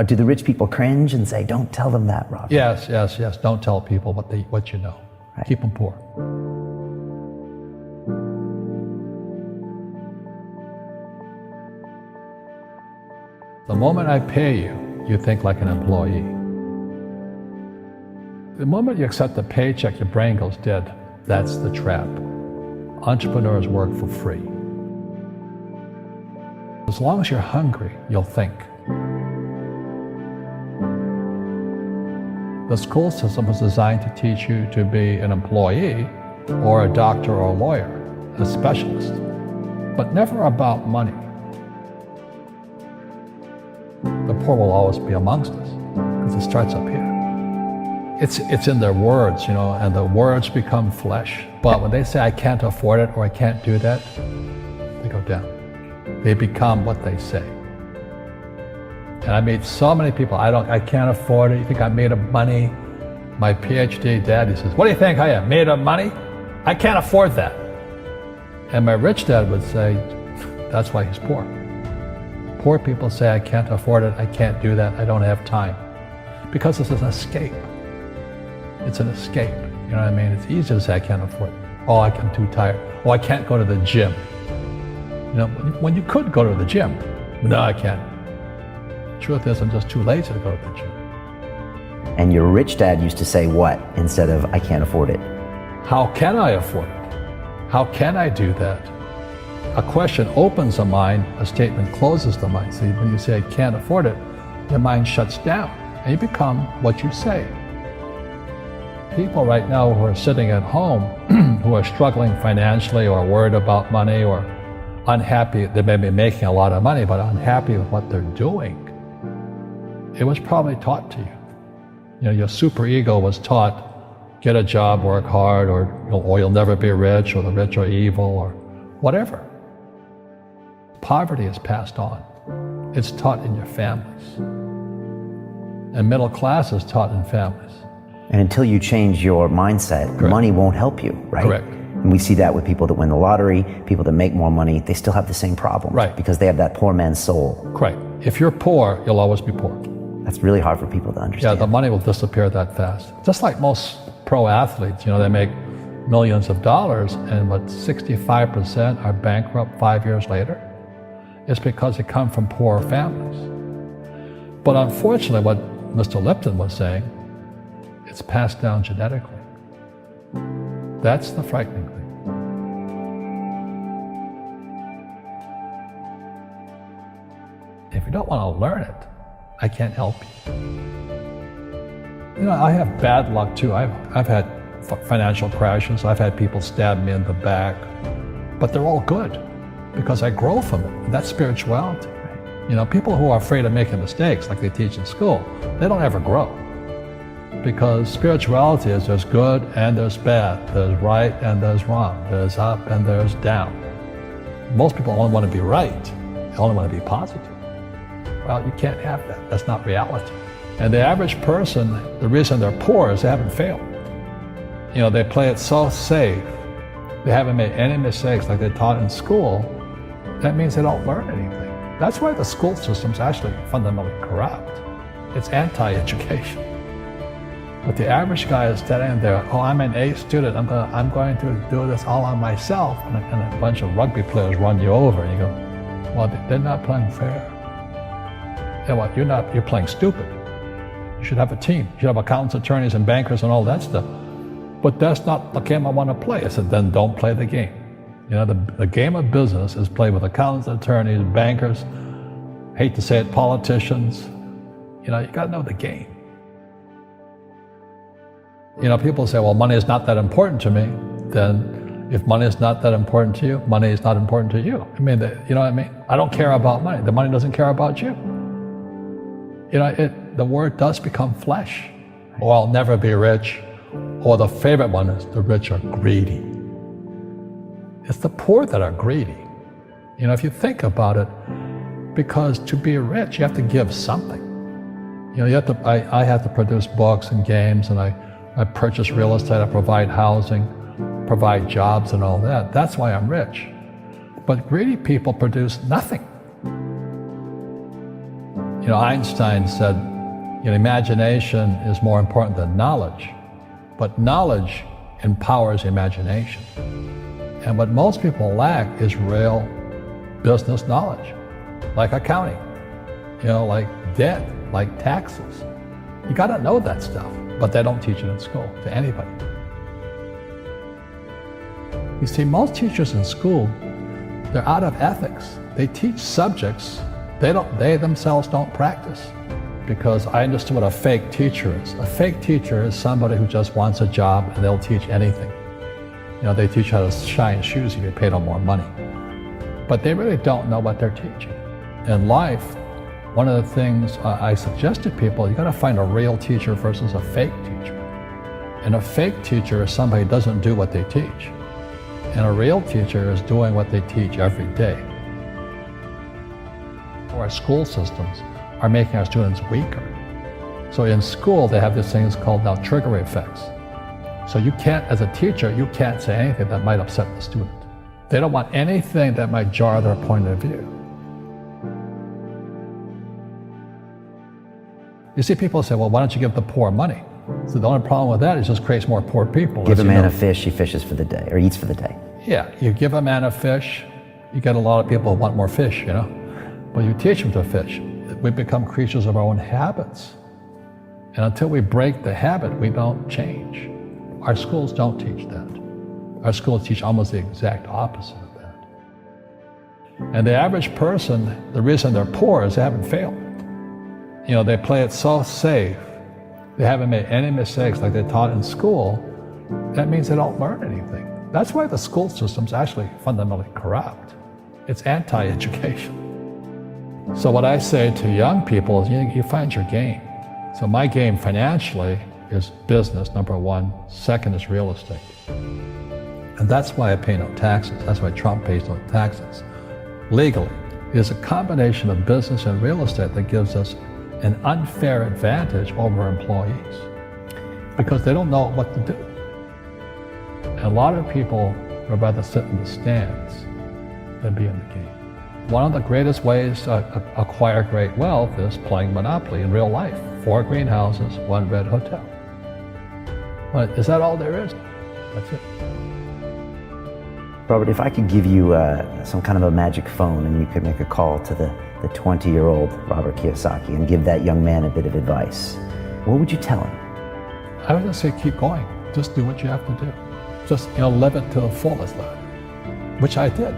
Do the rich people cringe and say, don't tell them that, Rob? Yes. Don't tell people what you know. Right. Keep them poor. The moment I pay you, you think like an employee. The moment you accept the paycheck, your brain goes dead. That's the trap. Entrepreneurs work for free. As long as you're hungry, you'll think. The school system was designed to teach you to be an employee or a doctor or a lawyer, a specialist, but never about money. The poor will always be amongst us because it starts up here. It's in their words, and the words become flesh. But when they say, I can't afford it or I can't do that, they go down. They become what they say. And I meet so many people, I can't afford it. You think I'm made of money? My PhD dad, he says, what do you think I am, made of money? I can't afford that. And my rich dad would say, that's why he's poor. Poor people say, I can't afford it, I can't do that, I don't have time. Because it's an escape. It's an escape, you know what I mean? It's easy to say, I can't afford it. Oh, I'm too tired. Oh, I can't go to the gym. When you could go to the gym. No, I can't. Truth is, I'm just too lazy to go to the gym. And your rich dad used to say what instead of, I can't afford it? How can I afford it? How can I do that? A question opens the mind, a statement closes the mind. See, when you say, I can't afford it, your mind shuts down, and you become what you say. People right now who are sitting at home, who are struggling financially or worried about money or unhappy, they may be making a lot of money, but unhappy with what they're doing. It was probably taught to you. Your superego was taught, get a job, work hard, or you'll never be rich, or the rich are evil, or whatever. Poverty is passed on. It's taught in your families. And middle class is taught in families. And until you change your mindset, Correct. Money won't help you, right? Correct. And we see that with people that win the lottery, people that make more money, they still have the same problem. Right. Because they have that poor man's soul. Correct. If you're poor, you'll always be poor. That's really hard for people to understand. Yeah, the money will disappear that fast. Just like most pro athletes, they make millions of dollars, and 65% are bankrupt 5 years later. It's because they come from poor families. But unfortunately, what Mr. Lipton was saying, it's passed down genetically. That's the frightening thing. If you don't want to learn it, I can't help you. I have bad luck too. I've had financial crashes. I've had people stab me in the back, but they're all good because I grow from it. And that's spirituality. People who are afraid of making mistakes, like they teach in school, they don't ever grow. Because spirituality is there's good and there's bad, there's right and there's wrong, there's up and there's down. Most people only want to be right, they only want to be positive. Well, you can't have that, that's not reality. And the average person, the reason they're poor is they haven't failed. They play it so safe, they haven't made any mistakes like they taught in school. That means they don't learn anything. That's why the school system's actually fundamentally corrupt. It's anti-education. But the average guy is standing there, I'm an A student, I'm going to do this all on myself, and a bunch of rugby players run you over, and you go, well, they're not playing fair. You're playing stupid. You should have a team. You should have accountants, attorneys, and bankers, and all that stuff. But that's not the game I want to play. I said, then don't play the game. The game of business is played with accountants, attorneys, bankers, hate to say it, politicians. You got to know the game. People say, well, money is not that important to me. Then if money is not that important to you, money is not important to you. You know what I mean? I don't care about money. The money doesn't care about you. The word does become flesh. Or I'll never be rich. Or the favorite one is the rich are greedy. It's the poor that are greedy. If you think about it, because to be rich, you have to give something. I have to produce books and games, and I purchase real estate, I provide housing, provide jobs and all that. That's why I'm rich. But greedy people produce nothing. Einstein said, imagination is more important than knowledge, but knowledge empowers imagination. And what most people lack is real business knowledge, like accounting, like debt, like taxes. You got to know that stuff, but they don't teach it in school to anybody. You see, most teachers in school, they're out of ethics. They teach subjects they themselves don't practice. Because I understood what a fake teacher is. A fake teacher is somebody who just wants a job and they'll teach anything. They teach how to shine shoes if you pay them more money. But they really don't know what they're teaching. In life, one of the things I suggest to people, you gotta find a real teacher versus a fake teacher. And a fake teacher is somebody who doesn't do what they teach. And a real teacher is doing what they teach every day. Our school systems are making our students weaker. So in school, they have these things called now trigger effects. So you can't, as a teacher, you can't say anything that might upset the student. They don't want anything that might jar their point of view. You see people say, well, why don't you give the poor money? So the only problem with that is it just creates more poor people. Give a man a fish, he fishes for the day, or eats for the day. Yeah, you give a man a fish, you get a lot of people who want more fish, But you teach them to fish. We become creatures of our own habits. And until we break the habit, we don't change. Our schools don't teach that. Our schools teach almost the exact opposite of that. And the average person, the reason they're poor is they haven't failed. They play it so safe. They haven't made any mistakes like they taught in school. That means they don't learn anything. That's why the school system's actually fundamentally corrupt. It's anti-education. So what I say to young people is you find your game. So my game financially is business, number one. Second is real estate. And that's why I pay no taxes. That's why Trump pays no taxes. Legally, it is a combination of business and real estate that gives us an unfair advantage over employees because they don't know what to do. And a lot of people would rather sit in the stands than be in the game. One of the greatest ways to acquire great wealth is playing Monopoly in real life. 4 greenhouses, 1 red hotel. But is that all there is? That's it. Robert, if I could give you some kind of a magic phone and you could make a call to the 20-year-old Robert Kiyosaki and give that young man a bit of advice, what would you tell him? I would just say keep going. Just do what you have to do. Just live it to the fullest, which I did.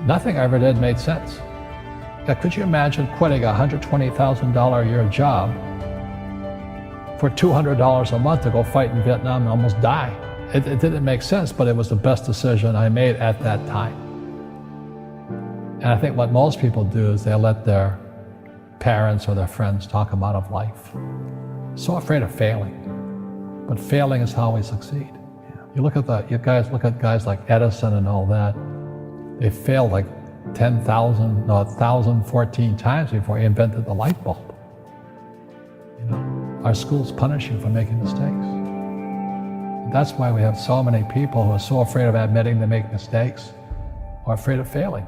Nothing I ever did made sense. Could you imagine quitting a $120,000 a year job for $200 a month to go fight in Vietnam and almost die? It didn't make sense, but it was the best decision I made at that time. And I think what most people do is they let their parents or their friends talk them out of life. So afraid of failing. But failing is how we succeed. You look at guys like Edison and all that. They failed like 1,014 times before he invented the light bulb. Our schools punish you for making mistakes. And that's why we have so many people who are so afraid of admitting they make mistakes or afraid of failing.